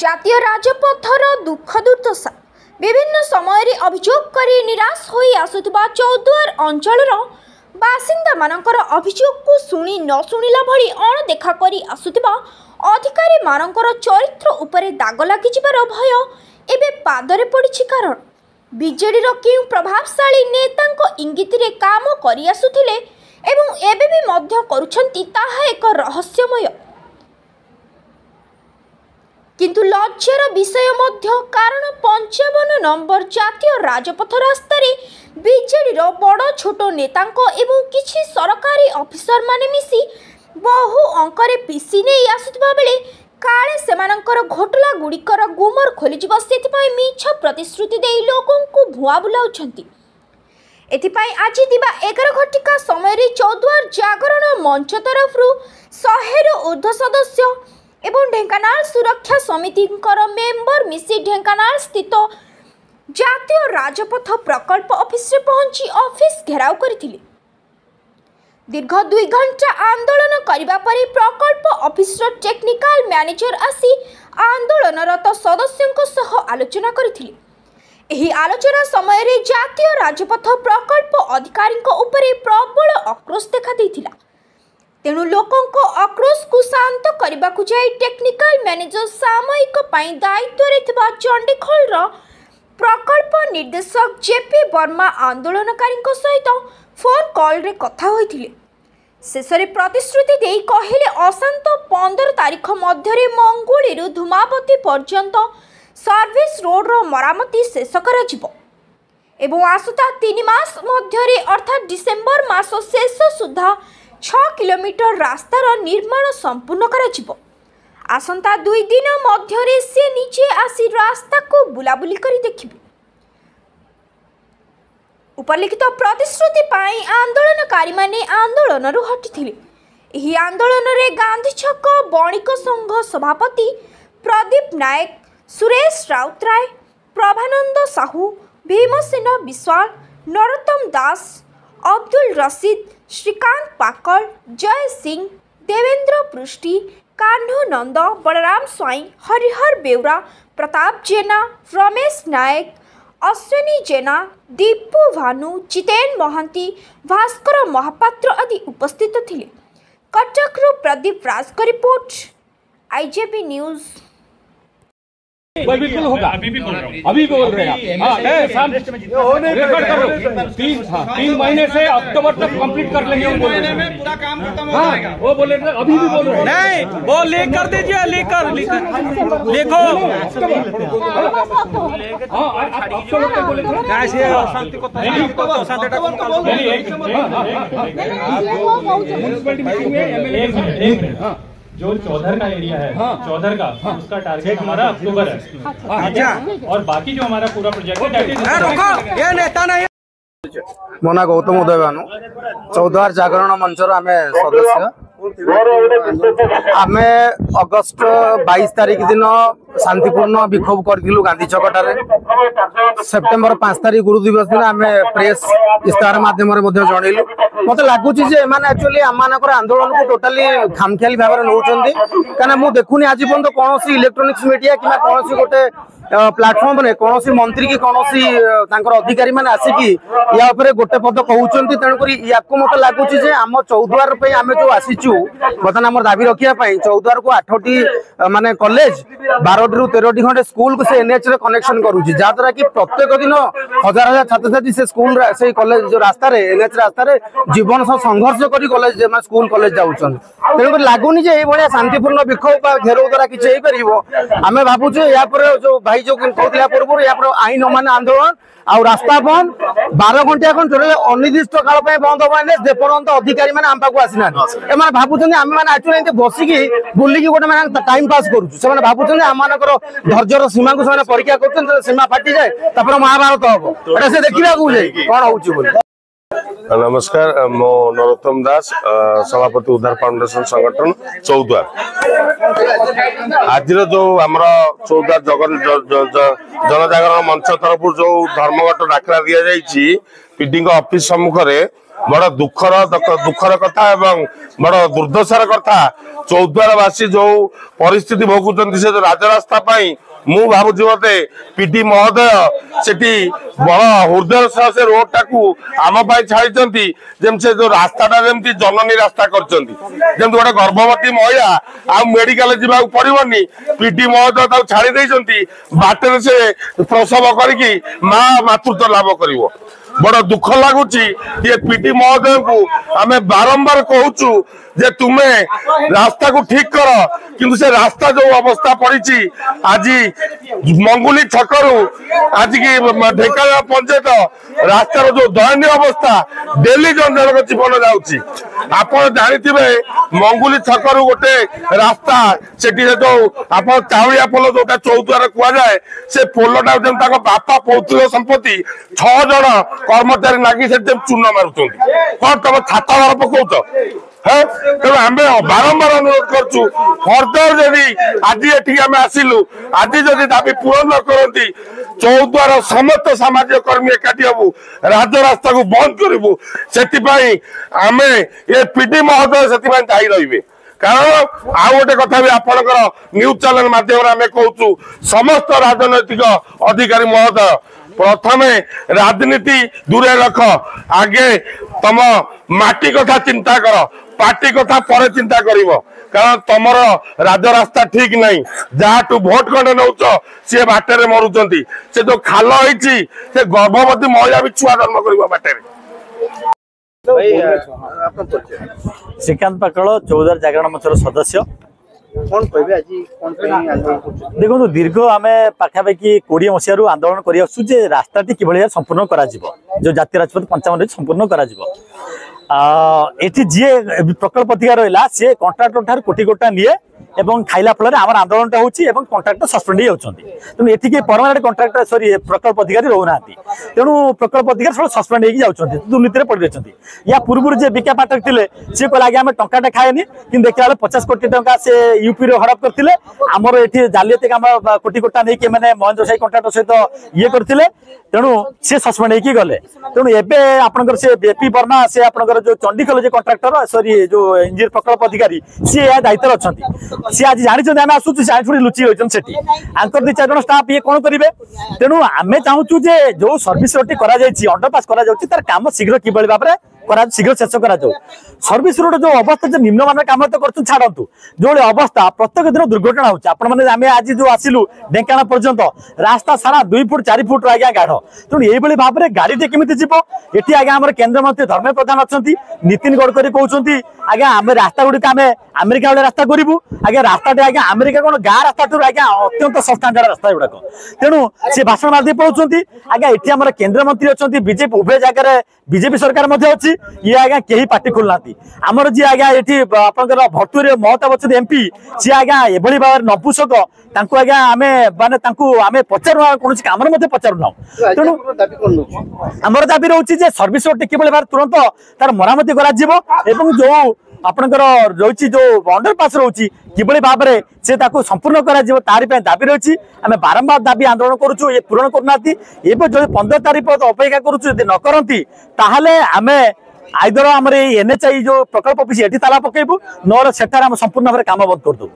জাতীয় রাজপথর দুঃখ দুর্দশা বিভিন্ন সময় অভিযোগ করে নিরাশ হয়ে আসুথিবা চৌদ্ୱାର অঞ্চলর বাসিন্দা মানকর অভিযোগকু শুনি ন শুনিলা ভଳି অণদেখা করে আসুথিবা অধিকারী মানকর চরিত্র উপরে দাগ লাগিଯିବାର ভয় এবে পাদরে পড়িছি। কারণ বিজেডির কেউ প্রভাবশালী নেতাঙ্ক ইঙ্গিতরে কাম করে আসুথিলে এবং এবে বি মধ্য করুছন্তি তাহা এক রহস্যময়। কিন্তু লজ্জাৰ বিষয় মধ্য কারণ 55 নম্বর জাতীয় রাজপথ রাস্তায় বিজেডির বড় ছোট নেতাঙ্ক এবং কিছু সরকারি অফিসর মানে মিশি বহু অঙ্করে পিসি নেই আসুথিবা বেলে কালে সেমানଙ୍କର ঘোটলা গুড়িকর গুমর খোলিଯିବ ସେଥିପାଇଁ ମିଛ ପ୍ରତିଶ୍ରୁତି ଦେଇ ଲୋକଙ୍କୁ ଭୁଆ ବୁଲାଉଛନ୍ତି। ଏଥିପାଇଁ ଆଜି ଦିବା 11 ଘଟିକା ସମୟରେ ଚୌଦ୍ୱାର ଜାଗରଣ ମଞ୍ଚ ତରଫରୁ 100ରୁ ଉର୍ଦ୍ଧ୍ୱ ସଦସ୍ୟ ଏବଂ ଢେଙ୍କାନାଳ ସୁରକ୍ଷା ସମିତିଙ୍କର ମେମ୍ବର ମିଶି ଢେଙ୍କାନାଳ ସ୍ଥିତ ଜାତୀୟ ରାଜପଥ ପ୍ରକଳ୍ପ ଅଫିସରେ ପହଞ୍ଚି ଅଫିସ ଘେରାଉ କରିଥିଲେ। ଦୀର୍ଘ 2 ଘଣ୍ଟା ଆନ୍ଦୋଳନ କରିବା ପରେ ପ୍ରକଳ୍ପ ଅଫିସର ଟେକ୍ନିକାଲ ମ୍ୟାନେଜର ଆସି ଆନ୍ଦୋଳନରତ ସଦସ୍ୟଙ୍କ ସହ ଆଲୋଚନା କରିଥିଲେ। ଏହି ଆଲୋଚନା ସମୟରେ ଜାତୀୟ ରାଜପଥ ପ୍ରକଳ୍ପ ଅଧିକାରୀଙ୍କ ଉପରେ ପ୍ରବଳ ଆକ୍ରୋଶ ଦେଖାଦେଇଥିଲା। ତେଣୁ ଲୋକଙ୍କ ଆକ୍ରୋଶକୁ ଶାନ୍ତ କରିବାକୁ ଯାଇ ଟେକ୍ନିକାଲ ମ୍ୟାନେଜର ସାମୟିକ ପାଇଁ ଦାୟିତ୍ୱରେ ଥିବା ଚଣ୍ଡିଖୋଲର ପ୍ରକଳ୍ପ ନିର୍ଦ୍ଦେଶକ ଜେପି ବର୍ମା ଆନ୍ଦୋଳନକାରୀଙ୍କ ସହିତ ଫୋନ୍ କଲ୍ରେ କଥା ହୋଇଥିଲେ। ଶେଷରେ ପ୍ରତିଶ୍ରୁତି ଦେଇ କହିଲେ ଅଶାନ୍ତ 15 ତାରିଖ ମଧ୍ୟରେ ମଙ୍ଗୁଳିରୁ ଧୂମାବତୀ ପର୍ଯ୍ୟନ୍ତ ସର୍ଭିସ ରୋଡର ମରାମତି ଶେଷ କରାଯିବ ଏବଂ ଆସୁତା 3 ମାସ ମଧ୍ୟରେ ଅର୍ଥାତ୍ ଡିସେମ୍ବର ମାସ ଶେଷ ସୁଦ୍ଧା 6 କିଲୋମିଟର ରାସ୍ତାର ନିର୍ମାଣ ସମ୍ପୂର୍ଣ୍ଣ କରାଯିବ। ଆସନ୍ତା 2 ଦିନ ମଧ୍ୟରେ ସେ ନିଜେ ଆସି ରାସ୍ତାକୁ ବୁଲାବୁଲି କରି ଦେଖିବେ। ଉପଲିଖିତ ପ୍ରତିଶ୍ରୁତି ପାଇଁ ଆନ୍ଦୋଳନକାରୀମାନେ ଆନ୍ଦୋଳନରୁ ହଟିଥିଲେ। ଏହି ଆନ୍ଦୋଳନରେ ଗାନ୍ଧୀ ଛକ ବଣିକ ସଂଘ ସଭାପତି ପ୍ରଦୀପ ନାୟକ, ସୁରେଶ ରାଉତରାୟ, ପ୍ରଭାନନ୍ଦ ସାହୁ, ଭୀମସେନ ବିଶ୍ୱାଳ, ନରୋତ୍ତମ ଦାସ, ଅବଦୁଲ ରସିଦ, ଶ୍ରୀକାନ୍ତ ପାକଳ, ଜୟ ସିଂ, ଦେବେନ୍ଦ୍ର ପୃଷ୍ଟି, କାହ୍ନୁ ନନ୍ଦ, ବଳରାମ ସ୍ୱାଇଁ, ହରିହର ବେଉରା, ପ୍ରତାପ ଜେନା, ରମେଶ ନାୟକ, ଅଶ୍ୱିନୀ ଜେନା, ଦୀପୁ ଭାନୁ, ଜିତେନ ମହାନ୍ତି, ଭାସ୍କର ମହାପାତ୍ର ଆଦି ଉପସ୍ଥିତ ଥିଲେ। କଟକରୁ ପ୍ରଦୀପ ରାଜଙ୍କ ରିପୋର୍ଟ, IJP ନ୍ୟୁଜ। बिल्कुल होगा, अभी भी बोल रहा हूँ, अभी बोल रहे हैं रिकॉर्ड करो। 3 महीने से अक्टूबर तक कंप्लीट कर लेंगे, पूरा काम खत्म हो जाएगा। वो बोले अभी भी बोल रहे हैं, नहीं वो लिख कर दीजिए, लिखो जो चौधर का एरिया है, चौधर का उसका टारगेट हमारा अक्टूबर है। अच्छा, और बाकी जो हमारा पूरा प्रोजेक्ट है नेता नहीं। मो ना गौतम उदय भानु, चौद्ୱାର जागरण मंचर आम सदस्य। आम अगस्ट 22 तारीख दिन शांतिपूर्ण विक्षोभ करूँ गांधी छकटार। सेप्टेम्बर 5 तारीख गुरु दिवस दिन आम प्रेस इस्ताहार मध्यम जनइलु। मत लगुच एक्चुअली आम आंदोलन को टोटाली खामखियाली भाव में नौ कहीं मुझे देखुनी आज पर्यंत कौन इलेक्ट्रोनिक्स मीडिया कि कौन गोटे प्लाटफर्म ने कौन मंत्री की कौन अधिकारी मैंने आसिकी या गोटे पद कहते तेणुक या मत लगुच आम चौद्ୱାର आम जो आसीचु बर्तमान आम दाबी रखापी चौद्ୱାର को 8टी माने कॉलेज 12टी ରୁ 13टी खंडे स्कूल को से NH रे कनेक्शन करुच्ची जहाँद्वारा कि प्रत्येक दिन हजार हजार छात्र छात्री से स्कूल से कॉलेज जो रास्ता NH रास्ता जीवन सह संघर्ष कर कॉलेज स्कूल कॉलेज जाऊँ तेणुक लगुनि शांतिपूर्ण विक्षोभ घेराव द्वारा किसी आम भावुचे या जो भाई जो कहते पूर्व या आईन अमान आंदोलन आउ रास्ता बंद 12 घंटा टोटाल अनिर्दिष्ट काल बंद हम जेपर्यंत अधिकारी मैंने आम पाक आसीना एम भावुं आम मैंने एक्चुअली बसिकी बुलिकी गोटे मैंने टाइम पास करुँ भावुं आम धैर्यर सीमा को परीक्षा कर सीमा फाटी जाए महाभारत हम से देखा कौन हो। नमस्कार, मो नरोत्तम दास, सभापति उद्धार फाउंडेशन संगठन चौद्ୱାର। आज जो आमर चौद्ୱାର जनजागरण मंच तरफ जो धर्मघट डाकरा दि जाइए पीडी ऑफिस सम्मुख बड़ दुखर कथा एवं बड़ दुर्दशार कथा चौद्वारवासी जो परिस्थिति भोगुंट से राजरास्ता मु भावुची मते पीटी महोदय सेठी बड़ हृदय सह से रोड टाकू आम छाड़ी से जो रास्ता जमी जननी रास्ता कर गोटे गर्भवती महिला आ मेडिकल जावाक पड़ोनी पीटी महोदय छाड़ी बाटर से प्रसव करके माँ मातृत्व लाभ कर बड़ दुख लगुच ये पीटी महोदय को आम बारंबार कहूचु जे तुम्हें रास्ता को ठीक कर किंतु से रास्ता जो अवस्था पड़ी आज मंगुली छकरू आज की ढेंकानाळ पंचायत रास्तार जो दयनीय अवस्था डेली जन जन जीवन जाऊँगी आपड़ जानी मंगुली छकरू गोटे रास्ता से जो आप चाउलिया पोल जो चौद्वार कहुए से पोलटा बापा पौतृक संपत्ति 6 जन कर्मचारी लगी से चून मारुंट कौन तुम छाता घर पकाउच है तेणु आम बारंबार अनुरोध करूँ फर्दर जदि आज ये आसिलु आज जदि दाबी पूरण न करती चौद्वार समस्त सामाजिक कर्मी एकाठी हबू राजरास्ता को बंद करूँ से आम ये पीडी महोदय से दायी रही कारण आउ गोटे कथा भी आपणकर न्यूज चैनल माध्यम आम कहूँ समस्त राजनैतिक अधिकारी महोदय प्रथमे राजनीति दूरे रख आगे तुम माटी कथा चिंता कर पार्टी कथा पर चिंता करिवो कारण तमर राजरास्ता ठीक नहीं जहाँ भोट खंडे नौ सी बाटर मरुंच से जो खाल होती से गर्भवती महिला भी छुआ जन्म कर बाटर श्रीकांत पाकल चौद्वार जागरण मंचर सदस्य देखो दीर्घ आम पाखापाखि 20 मसीह आंदोलन कर रास्ता कि संपूर्ण कर जो जातीय राजपथ 55 संपूर्ण कर जी प्रकल्प अधिकार रहा सी कंट्राक्टर ठार कोटी कोटा निए एवं खाइला फल आम आंदोलन होती कंट्राक्टर सस्पेंड होती तेणु ये परमानेंट कंट्राक्टर सॉरी प्रकल्प अधिकारी रोना तेणु प्रकल्प अधिकारी सब सस्पेंड हो दुर्नीति पड़ रही या पूर्व जे बिका पाठक थे सी कहला आगे आम टाटा खाएनि कि देखा 50 कोटी टंका से यूपी हड़प करते आमर ये जालियाती काम कोटी कोटा नहीं मैंने महेंद्र साई कंट्राक्टर सहित ये करते तेणु सी सस्पेंड होगी गले तेणु एवं आपंकर से बेपी वर्मा से आपंकर जो चंडीखोल कंट्राक्टर सॉरी जो इंजीनियर प्रकल्प अधिकारी सी यह दायित्व अच्छा सी आज जानते आम आसुँ लुचि रही आंकर 2-4 जन स्टाफ ये कौन करेंगे तेणु आम चाहूँ जो सर्विस रोड अंडरपास कर काम शीघ्र कि भाव में शीघ्र शेष कर सर्विस रोड जो अवस्था जो निम्नमान कम तो कर छाड़ू जो अवस्था प्रत्येक दिन दुर्घटना होमें आज जो आसिलु ढेंकानाळ पर्यंत रास्ता सारा 2 फुट 4 फुट आज्ञा गाढ़ तेणु ये भाव में गाड़ी केमी जीव ये आज्ञा आम केन्द्रमंत्री धर्मेन्द्र प्रधान अच्छा नितिन गडकरी कहते आज्ञा आम रास्ता गुड़िक आम अमेरिका वाले रास्ता करूँ आज्ञा रास्ता आज्ञा अमेरिका कौन गाँ रास्ता आज्ञा अत्यंत सस्ता रास्ता गुड़ाक तेणु सी भाषण मार्दी पड़े आज्ञा ये आम केन्द्रमंत्री अच्छा बीजेपी उभय जगह बीजेपी सरकार अच्छी ये आज्ञा कहीं पार्टी खोलना आमर जी आज्ञा ये आपंकर भर्तुरी महता बच्चन एमपी सी आज्ञा ये भाव नपुषक आज्ञा आम माने पचारू कौन कम पचारूना तेणु आमर दाबी रोचे सर्विस रोड कि भाव तुरंत तार मरामती कर जो आपंकर रही जो अंडरपास रोचे कि भाव में से संपूर्ण कर दाबी रही आम बारंबार दाबी आंदोलन करुँ ये पूरण करना जो 15 तारीख अपेक्षा करुँ न करती आम आइदर आम एनएचआई जो प्रकल्प ऑफिस ये ताला पकेबू नर से संपूर्ण भाव काम बंद करदेबू।